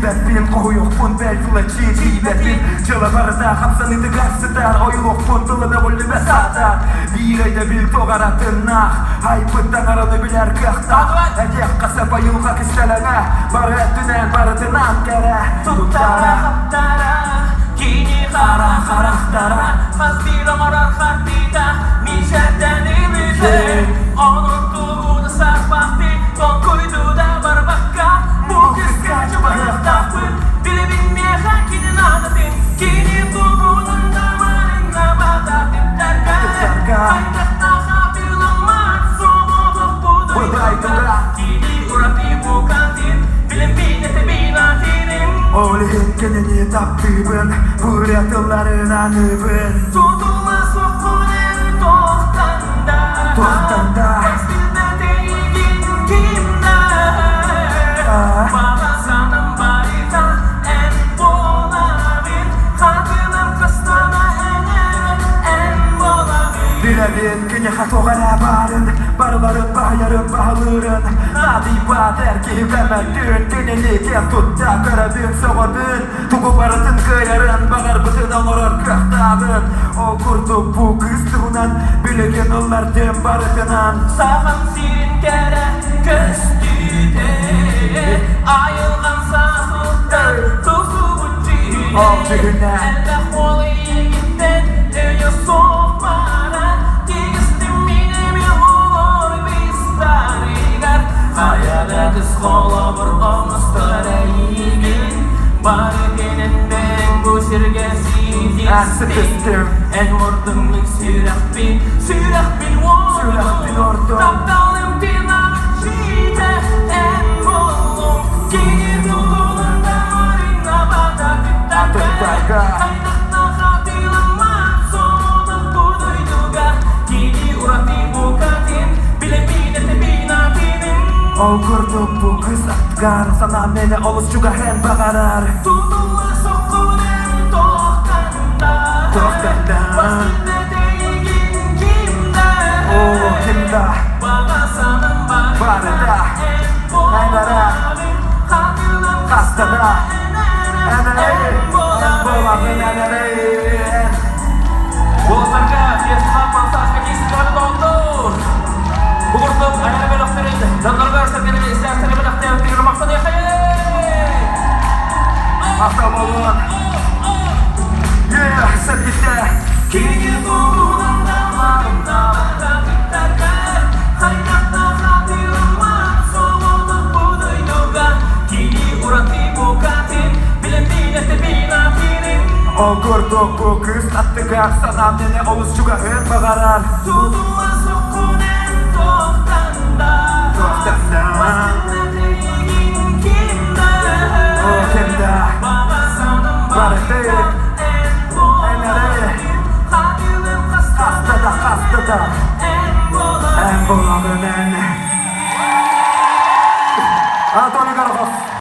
Gıybet bin kohu yok bun belfula çiğ Gıybet bin çıla barıda Kapsanı da garsıdar Oyu yok bun tılına kulli ve satar Bir ayda bil toğara tırnak Haypıttan aranı biler kıhtar Edek kasaba yılga kistelene Barı dünen barı tınan kere Tuttara Kini kara karaktara Pasti lamaran hartida Misyerdenimize Onun tuğunu sarpakti Ton koydu da barbakka Bu kıskacı bayaktakın Bile bilmeye hakinin adatın Kini tuğunun damarına batatin terken Haydakta hafirlamak Somoluk budaydıra Kini urati bu kantin Bilim binete binatinin Olihin kenini taptibin Hürriyatılların anıbın Tutulmaz okunen tohtanda Tekstilde değilgin kimde Babasının barita en bolavin Kadının kıstana en bolavin Bilemin kini hatoğara barın Barıların bahayarın bahalıların Nadi bader ki vermedin Keniliken tutta karadın soğudun Tuğu barıtın kıyarın Bağır bıtın orar kıhtadın O kurdu bu kıstığınan Bilegen onlardan barıtınan Sağım sirin kere köstüde Ayılgan sağlıkta tuzu bu cihine Cihine Elle kolu ilgitten Öyle soğuklara Tigizdim minemi olur bizleriler Hayale kız kola bir omuzlara ilgin Bari deninden bu sirgesi Sıkıştım En vurdumluk sürah bin ordu Taptalım dinarık şiite en buldum Giyir tuğulun damarına bata tüttarga Kaynakta hatilanmak sonunda buduyduga Giyir urati bu katin Bile binete binatinin O kurdu bu kız atgar Sana mene oluşçuga hen bağarar Tutulmaz okunen tohtanda Pastinde değilgin kimde O kimde Babasının barında en bolavin Kadının Kastada en bolavin Bulutlarga festival pansajga kesinlikle doldur Bu kurtum ayağına böyle aktarıydı Danlarga örsetlerine istersen böyle aktarıydı Bir maqsad yaşayın Hafta olun Yeah, sevgide Kini tuğunun damarına bata bitterken Kaynakta hatırlanmak soğuduk buduyduga Kini urati bu katin Bilen binete binatinin O kurdu bu kız attıgar Sana mene oluşçuga hen bağarar Tutulmaz okunen tohtanda Pastinde değilgin kimde O kimde Babasının barında en bolavin Kadının Kastada en bolavin En bulanın en Antoni Karahov